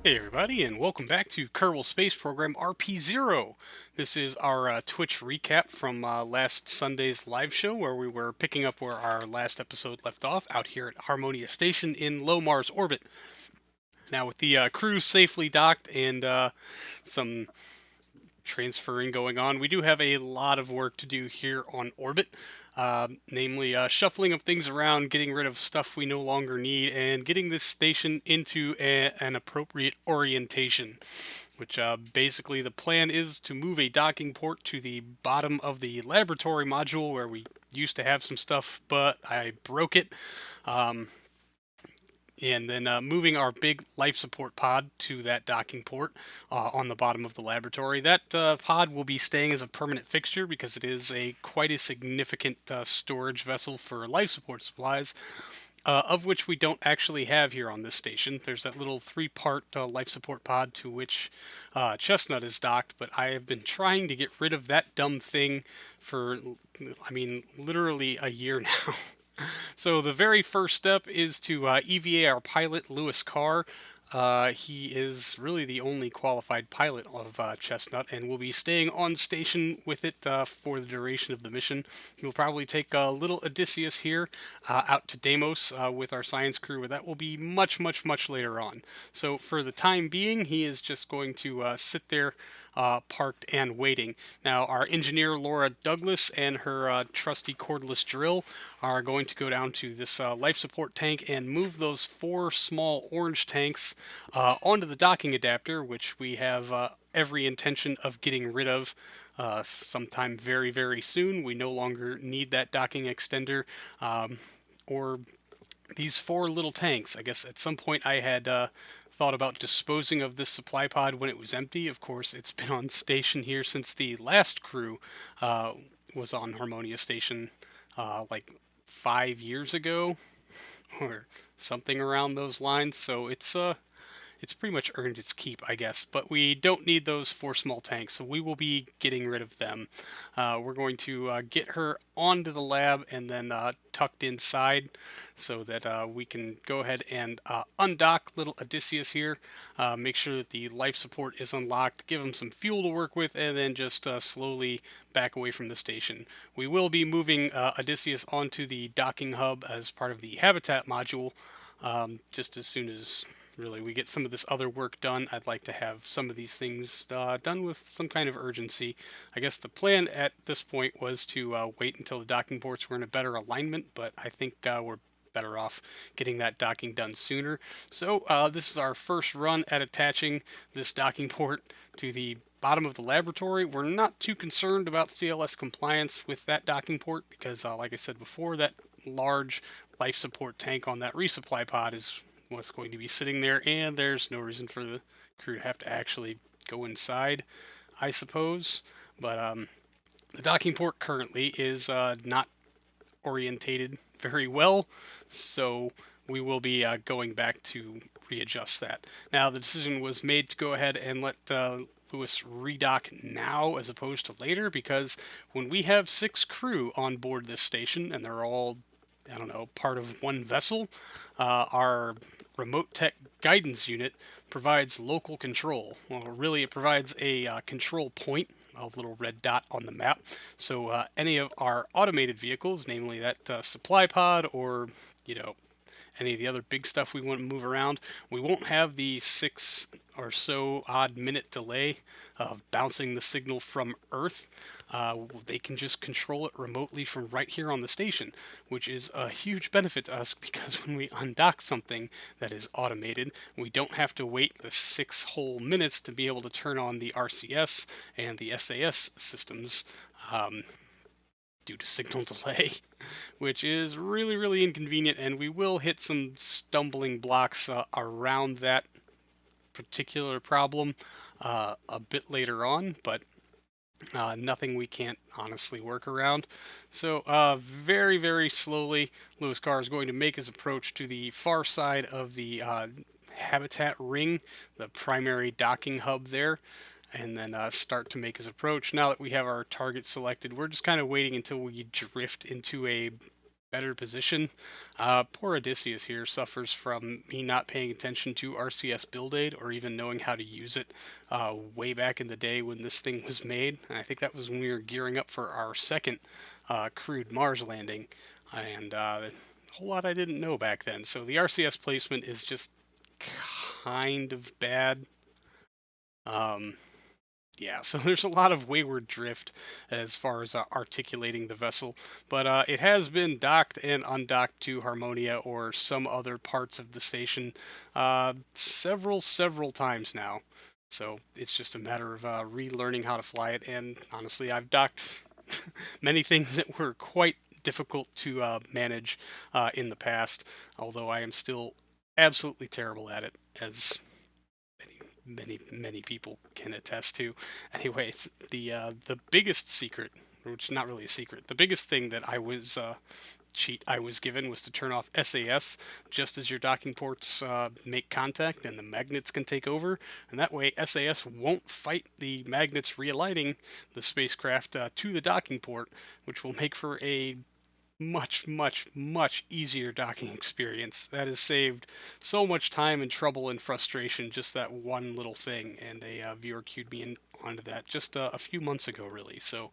Hey everybody, and welcome back to Kerbal Space Program RP-0. This is our Twitch recap from last Sunday's live show, where we were picking up where our last episode left off, out here at Harmonia Station in low Mars orbit. Now, with the crew safely docked and some transferring going on, we do have a lot of work to do here on orbit. Namely, shuffling of things around, getting rid of stuff we no longer need, and getting this station into an appropriate orientation. Which basically the plan is to move a docking port to the bottom of the laboratory module where we used to have some stuff, but I broke it. Um, and then moving our big life support pod to that docking port on the bottom of the laboratory. That pod will be staying as a permanent fixture because it is a quite a significant storage vessel for life support supplies, of which we don't actually have here on this station. There's that little three-part life support pod to which Chestnut is docked, but I have been trying to get rid of that dumb thing for, I mean, literally a year now. So the very first step is to EVA our pilot, Lewis Carr. He is really the only qualified pilot of Chestnut and will be staying on station with it for the duration of the mission. We'll probably take little Odysseus here out to Deimos with our science crew, but that will be much, much, much later on. So for the time being, he is just going to sit there parked and waiting. Now, our engineer Laura Douglas and her trusty cordless drill are going to go down to this life support tank and move those four small orange tanks onto the docking adapter, which we have every intention of getting rid of sometime very, very soon. We no longer need that docking extender or these four little tanks. I guess at some point I had thought about disposing of this supply pod when it was empty. Of course, it's been on station here since the last crew uh, was on Harmonia Station like 5 years ago or something around those lines. So it's pretty much earned its keep, I guess. But we don't need those four small tanks, so we will be getting rid of them. We're going to get her onto the lab and then tucked inside so that we can go ahead and undock little Odysseus here, make sure that the life support is unlocked, give him some fuel to work with, and then just slowly back away from the station. We will be moving Odysseus onto the docking hub as part of the habitat module just as soon as really we get some of this other work done. I'd like to have some of these things done with some kind of urgency. I guess the plan at this point was to wait until the docking ports were in a better alignment, but I think we're better off getting that docking done sooner. So this is our first run at attaching this docking port to the bottom of the laboratory. We're not too concerned about CLS compliance with that docking port because, like I said before, that large life support tank on that resupply pod is what's going to be sitting there, and there's no reason for the crew to have to actually go inside, I suppose. But the docking port currently is not orientated very well, so we will be going back to readjust that. Now, the decision was made to go ahead and let Lewis redock now as opposed to later, because when we have 6 crew on board this station and they're all, I don't know, part of one vessel, our remote tech guidance unit provides local control. Well, really, it provides a control point, a little red dot on the map. So any of our automated vehicles, namely that supply pod or, you know, any of the other big stuff we want to move around, we won't have the 6 or so odd minute delay of bouncing the signal from Earth. They can just control it remotely from right here on the station, which is a huge benefit to us because when we undock something that is automated, we don't have to wait the 6 whole minutes to be able to turn on the RCS and the SAS systems. Due to signal delay, which is really, really inconvenient, and we will hit some stumbling blocks around that particular problem a bit later on, but nothing we can't honestly work around. So very, very slowly, Lewis Carr is going to make his approach to the far side of the habitat ring, the primary docking hub there, and then start to make his approach. Now that we have our target selected, we're just kind of waiting until we drift into a better position. Poor Odysseus here suffers from me not paying attention to RCS build aid or even knowing how to use it way back in the day when this thing was made. And I think that was when we were gearing up for our second crewed Mars landing, and a whole lot I didn't know back then. So the RCS placement is just kind of bad. Yeah, so there's a lot of wayward drift as far as articulating the vessel, but it has been docked and undocked to Harmonia or some other parts of the station several times now. So it's just a matter of relearning how to fly it, and honestly, I've docked many things that were quite difficult to manage in the past, although I am still absolutely terrible at it, as many people can attest to. Anyways, the biggest secret, which is not really a secret, the biggest thing that cheat I was given was to turn off SAS just as your docking ports make contact and the magnets can take over, and that way SAS won't fight the magnets realigning the spacecraft to the docking port, which will make for a much easier docking experience. That has saved so much time and trouble and frustration, just that one little thing, and a viewer queued me in onto that just a few months ago, really. So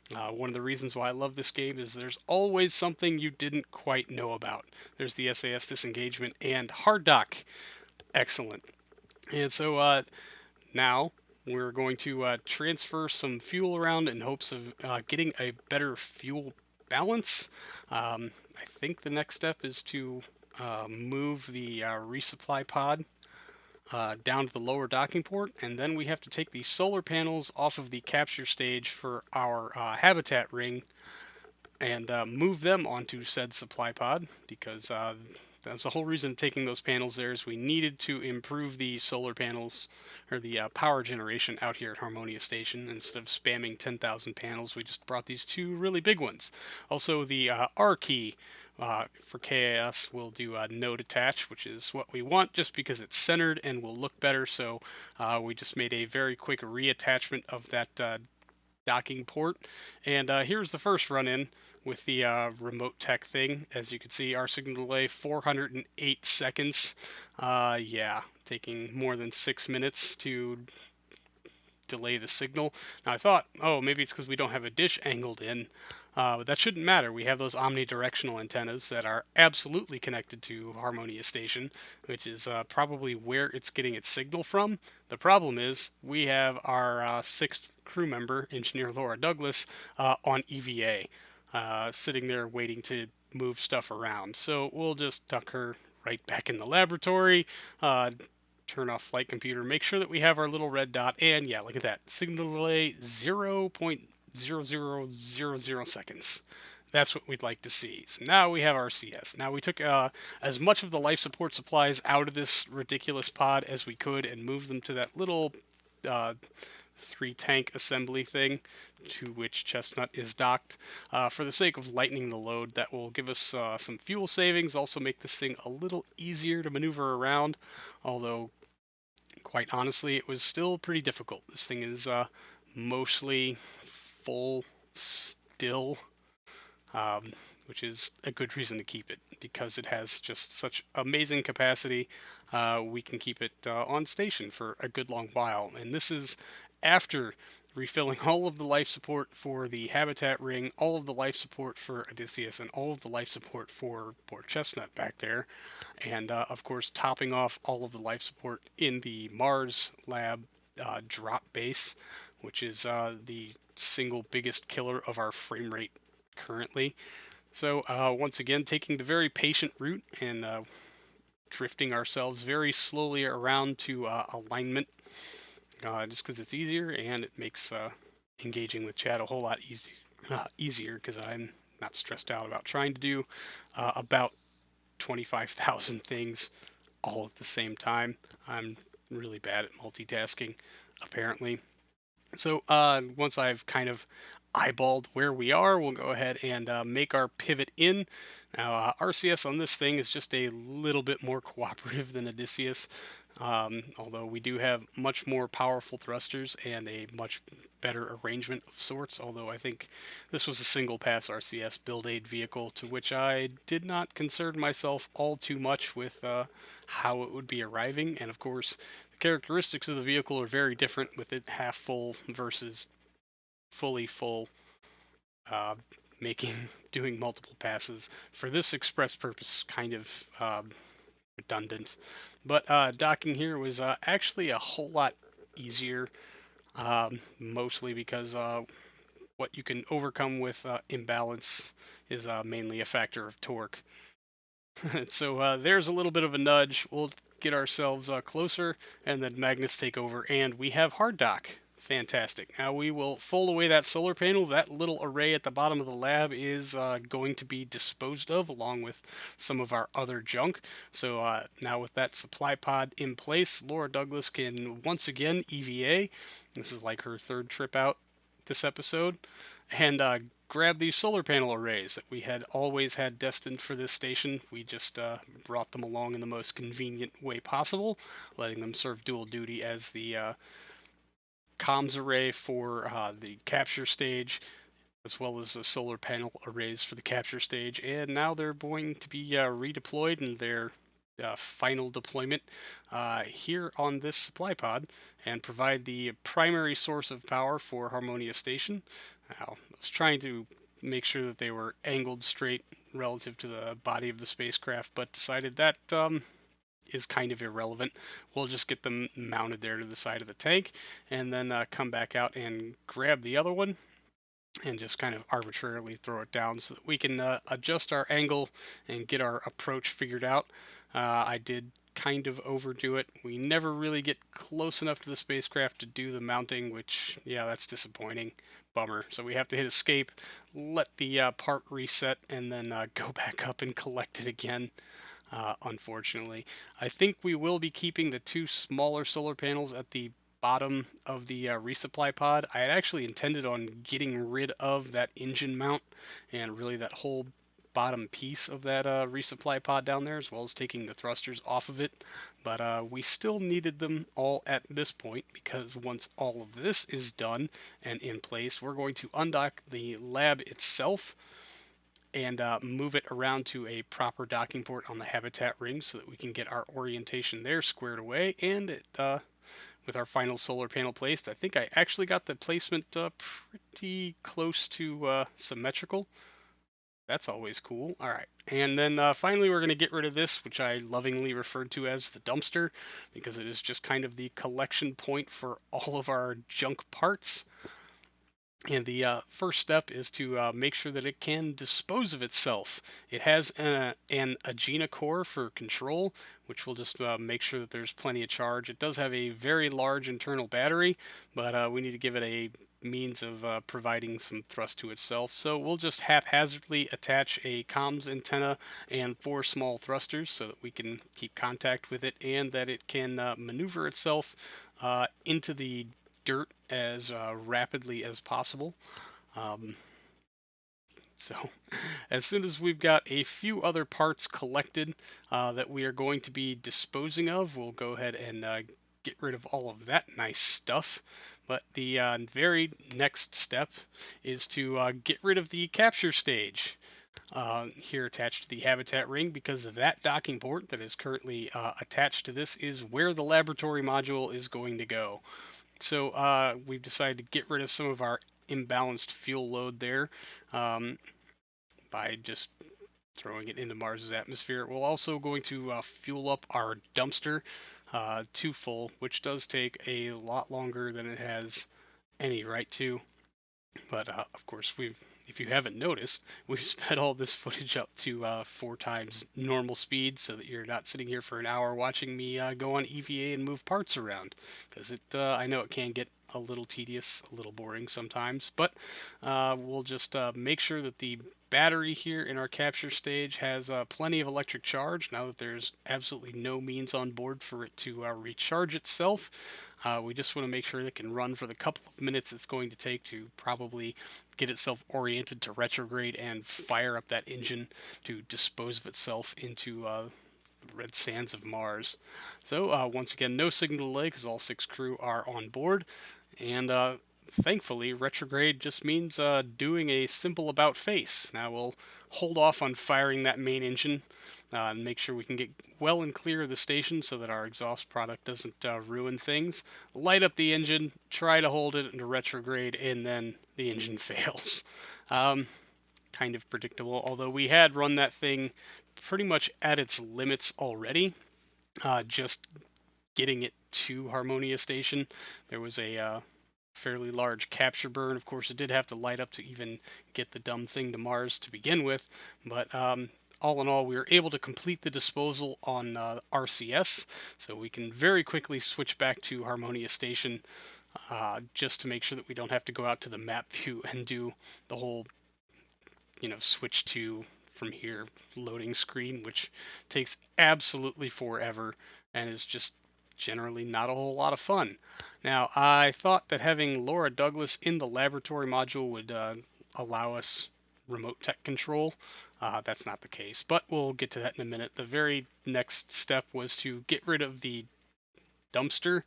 one of the reasons why I love this game is there's always something you didn't quite know about. There's the SAS disengagement and hard dock. Excellent. And so now we're going to transfer some fuel around in hopes of getting a better fuel balance. I think the next step is to move the resupply pod down to the lower docking port, and then we have to take the solar panels off of the capture stage for our habitat ring and move them onto said supply pod, because that's the whole reason of taking those panels there, is we needed to improve the solar panels, or the power generation out here at Harmonia Station. Instead of spamming 10,000 panels, we just brought these two really big ones. Also, the R key for KAS will do node attach, which is what we want just because it's centered and will look better. So we just made a very quick reattachment of that docking port. And here's the first run-in with the remote tech thing. As you can see, our signal delay 408 seconds. Yeah, taking more than 6 minutes to delay the signal. Now I thought, oh, maybe it's because we don't have a dish angled in. But that shouldn't matter. We have those omnidirectional antennas that are absolutely connected to Harmonia Station, which is probably where it's getting its signal from. The problem is we have our sixth crew member, Engineer Laura Douglas, on EVA, sitting there waiting to move stuff around. So we'll just tuck her right back in the laboratory, turn off flight computer, make sure that we have our little red dot, and yeah, look at that. Signal delay 0.0000 seconds. That's what we'd like to see. So now we have RCS. Now we took as much of the life support supplies out of this ridiculous pod as we could and moved them to that little 3-tank assembly thing to which Chestnut is docked. For the sake of lightening the load, that will give us some fuel savings, also make this thing a little easier to maneuver around, although quite honestly it was still pretty difficult. This thing is mostly full still, which is a good reason to keep it, because it has just such amazing capacity. We can keep it on station for a good long while, and this is after refilling all of the life support for the habitat ring, all of the life support for Odysseus, and all of the life support for poor Chestnut back there, and of course topping off all of the life support in the Mars lab drop base, which is the single biggest killer of our frame rate currently. So once again, taking the very patient route and drifting ourselves very slowly around to alignment, just because it's easier and it makes engaging with chat a whole lot easier, because I'm not stressed out about trying to do about 25,000 things all at the same time. I'm really bad at multitasking, apparently. So once I've kind of eyeballed where we are, we'll go ahead and make our pivot in. Now, RCS on this thing is just a little bit more cooperative than Odysseus, although we do have much more powerful thrusters and a much better arrangement of sorts, although I think this was a single pass RCS build aid vehicle to which I did not concern myself all too much with how it would be arriving, and of course the characteristics of the vehicle are very different with it half full versus fully full, uh, making doing multiple passes for this express purpose kind of redundant. But docking here was actually a whole lot easier, mostly because what you can overcome with imbalance is mainly a factor of torque. So there's a little bit of a nudge. We'll get ourselves closer, and then magnets take over, and we have hard dock. Fantastic. Now we will fold away that solar panel. That little array at the bottom of the lab is going to be disposed of along with some of our other junk. So now with that supply pod in place, Laura Douglas can once again EVA. This is like her third trip out this episode. And grab these solar panel arrays that we had always had destined for this station. We just brought them along in the most convenient way possible, letting them serve dual duty as the comms array for the capture stage, as well as the solar panel arrays for the capture stage. And now they're going to be redeployed in their final deployment here on this supply pod and provide the primary source of power for Harmonia Station. Now, I was trying to make sure that they were angled straight relative to the body of the spacecraft, but decided that is kind of irrelevant. We'll just get them mounted there to the side of the tank and then come back out and grab the other one and just kind of arbitrarily throw it down so that we can adjust our angle and get our approach figured out. I did kind of overdo it. We never really get close enough to the spacecraft to do the mounting, which, yeah, that's disappointing. Bummer. So we have to hit escape, let the part reset, and then go back up and collect it again. Unfortunately, I think we will be keeping the two smaller solar panels at the bottom of the resupply pod. I had actually intended on getting rid of that engine mount and really that whole bottom piece of that resupply pod down there, as well as taking the thrusters off of it. But we still needed them all at this point, because once all of this is done and in place, we're going to undock the lab itself and move it around to a proper docking port on the habitat ring so that we can get our orientation there squared away. And it, with our final solar panel placed, I think I actually got the placement pretty close to symmetrical. That's always cool. All right. And then finally, we're going to get rid of this, which I lovingly referred to as the dumpster, because it is just kind of the collection point for all of our junk parts. And the first step is to make sure that it can dispose of itself. It has an Agena core for control, which will just make sure that there's plenty of charge. It does have a very large internal battery, but we need to give it a means of providing some thrust to itself. So we'll just haphazardly attach a comms antenna and 4 small thrusters so that we can keep contact with it and that it can maneuver itself into the dirt as rapidly as possible. So as soon as we've got a few other parts collected that we are going to be disposing of, we'll go ahead and get rid of all of that nice stuff. But the very next step is to get rid of the capture stage here attached to the habitat ring, because that docking port that is currently attached to this is where the laboratory module is going to go. So we've decided to get rid of some of our imbalanced fuel load there by just throwing it into Mars's atmosphere. We're also going to fuel up our dumpster to full, which does take a lot longer than it has any right to. But of course, if you haven't noticed, we've sped all this footage up to 4 times normal speed so that you're not sitting here for an hour watching me go on EVA and move parts around. Because I know it can get a little tedious, a little boring sometimes. But we'll just make sure that the battery here in our capture stage has plenty of electric charge now that there's absolutely no means on board for it to recharge itself. We just want to make sure it can run for the couple of minutes it's going to take to probably get itself oriented to retrograde and fire up that engine to dispose of itself into the red sands of Mars. So once again, no signal delay because all 6 crew are on board, and thankfully, retrograde just means doing a simple about face. Now we'll hold off on firing that main engine and make sure we can get well and clear of the station so that our exhaust product doesn't ruin things. Light up the engine, try to hold it into retrograde, and then the engine fails. Kind of predictable, although we had run that thing pretty much at its limits already. Just getting it to Harmonia Station, there was a fairly large capture burn. Of course, it did have to light up to even get the dumb thing to Mars to begin with, but all in all, we were able to complete the disposal on RCS, so we can very quickly switch back to Harmonia Station just to make sure that we don't have to go out to the map view and do the whole, switch to from here loading screen, which takes absolutely forever and is just generally not a whole lot of fun. Now, I thought that having Laura Douglas in the laboratory module would allow us remote tech control. That's not the case, but we'll get to that in a minute. The very next step was to get rid of the dumpster.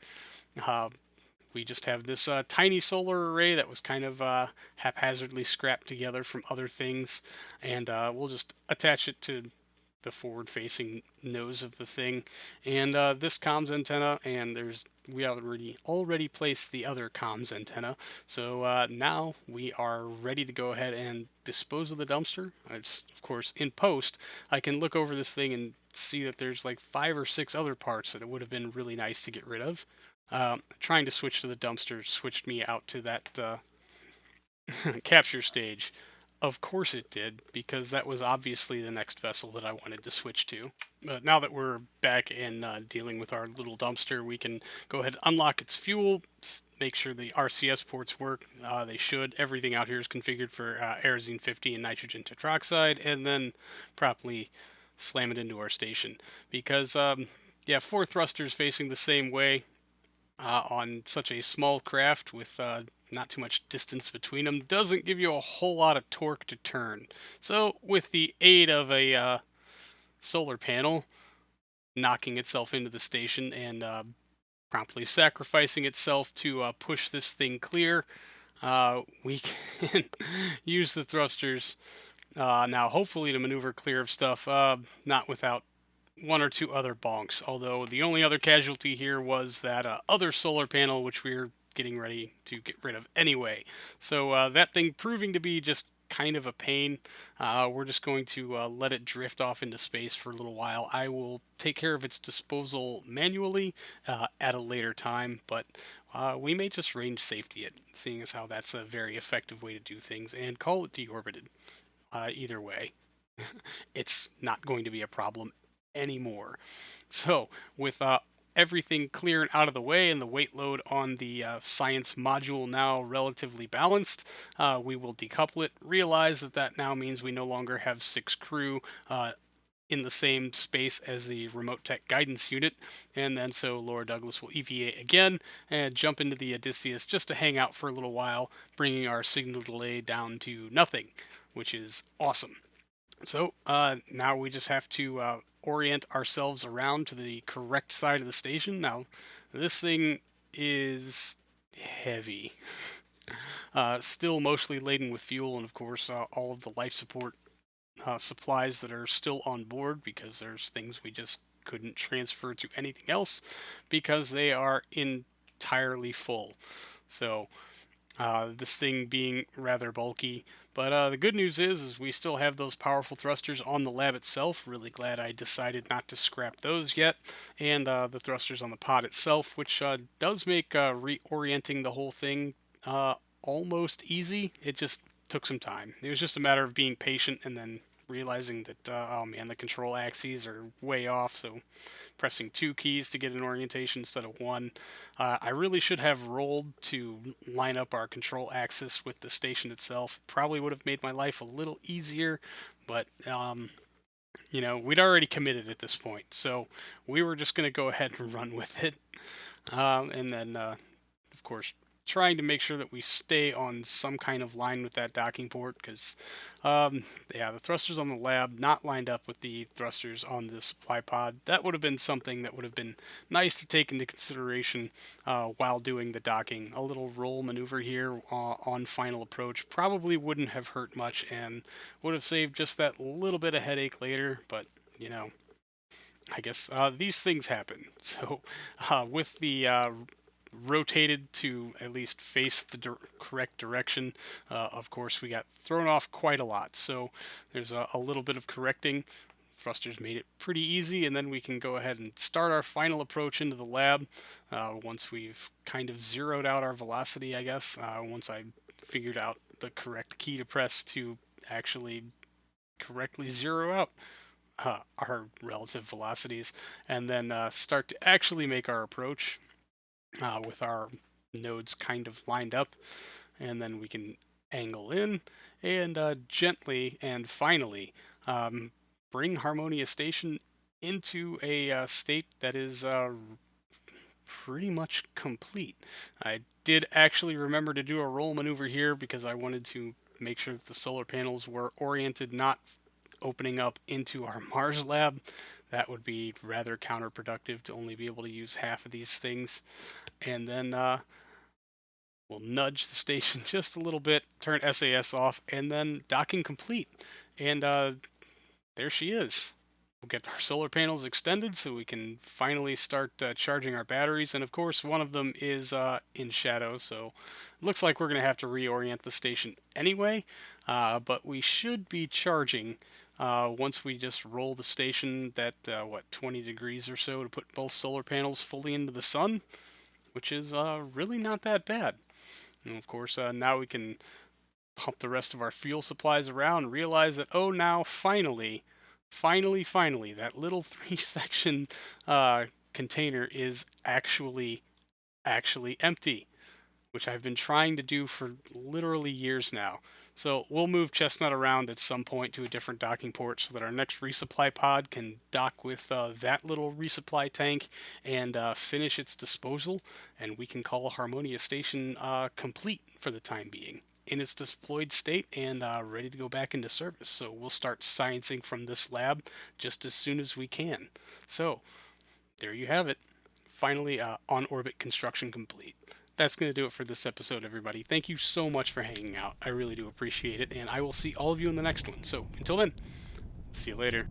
We just have this tiny solar array that was kind of haphazardly scrapped together from other things, and we'll just attach it to the forward-facing nose of the thing, and this comms antenna, and we already placed the other comms antenna, so now we are ready to go ahead and dispose of the dumpster. Of course, in post, I can look over this thing and see that there's like 5 or 6 other parts that it would have been really nice to get rid of. Trying to switch to the dumpster switched me out to that capture stage. Of course it did, because that was obviously the next vessel that I wanted to switch to. But now that we're back in dealing with our little dumpster, we can go ahead and unlock its fuel, make sure the RCS ports work. They should. Everything out here is configured for Aerozine 50 and nitrogen tetroxide, and then properly slam it into our station. Because, 4 thrusters facing the same way on such a small craft with not too much distance between them doesn't give you a whole lot of torque to turn. So with the aid of a solar panel knocking itself into the station and promptly sacrificing itself to push this thing clear, we can use the thrusters now hopefully to maneuver clear of stuff, not without 1 or 2 other bonks, although the only other casualty here was that other solar panel, which we're getting ready to get rid of anyway. So that thing proving to be just kind of a pain. We're just going to let it drift off into space for a little while. I will take care of its disposal manually at a later time, but we may just range safety it, seeing as how that's a very effective way to do things, and call it deorbited. Either way, it's not going to be a problem anymore. So with everything clear and out of the way and the weight load on the science module now relatively balanced, we will decouple it, realize that now means we no longer have 6 crew in the same space as the remote tech guidance unit, and then so Laura Douglas will EVA again and jump into the Odysseus just to hang out for a little while, bringing our signal delay down to nothing, which is awesome. So now we just have to orient ourselves around to the correct side of the station. Now, this thing is heavy. Still mostly laden with fuel, and of course all of the life support supplies that are still on board, because there's things we just couldn't transfer to anything else because they are entirely full. So this thing being rather bulky, but the good news is we still have those powerful thrusters on the lab itself. Really glad I decided not to scrap those yet, and the thrusters on the pod itself, which does make reorienting the whole thing almost easy. It just took some time. It was just a matter of being patient and then realizing that, oh man, the control axes are way off, so pressing 2 keys to get an orientation instead of 1. I really should have rolled to line up our control axis with the station itself. Probably would have made my life a little easier, but you know, we'd already committed at this point, so we were just going to go ahead and run with it. And then, of course, trying to make sure that we stay on some kind of line with that docking port, because, yeah, the thrusters on the lab not lined up with the thrusters on the supply pod. That would have been something that would have been nice to take into consideration while doing the docking. A little roll maneuver here on final approach probably wouldn't have hurt much and would have saved just that little bit of headache later, but, you know, I guess these things happen. So with the rotated to at least face the correct direction, of course we got thrown off quite a lot. So there's a little bit of correcting. Thrusters made it pretty easy, and then we can go ahead and start our final approach into the lab once we've kind of zeroed out our velocity, I guess. Once I figured out the correct key to press to actually correctly zero out our relative velocities, and then start to actually make our approach with our nodes kind of lined up, and then we can angle in and gently and finally bring Harmonia Station into a state that is pretty much complete. I did actually remember to do a roll maneuver here because I wanted to make sure that the solar panels were oriented not opening up into our Mars lab. That would be rather counterproductive to only be able to use half of these things. And then we'll nudge the station just a little bit, turn SAS off, and then docking complete. And there she is. We'll get our solar panels extended so we can finally start charging our batteries. And of course, one of them is in shadow, so it looks like we're going to have to reorient the station anyway. But we should be charging once we just roll the station that, 20 degrees or so to put both solar panels fully into the sun, which is really not that bad. And of course, now we can pump the rest of our fuel supplies around and realize that, oh, now finally, that little 3-section container is actually empty, which I've been trying to do for literally years now. So we'll move Chestnut around at some point to a different docking port so that our next resupply pod can dock with that little resupply tank and finish its disposal, and we can call Harmonia Station complete for the time being, in its deployed state and ready to go back into service. So we'll start sciencing from this lab just as soon as we can. So there you have it. Finally, on-orbit construction complete. That's going to do it for this episode, everybody. Thank you so much for hanging out. I really do appreciate it, and I will see all of you in the next one. So until then, see you later.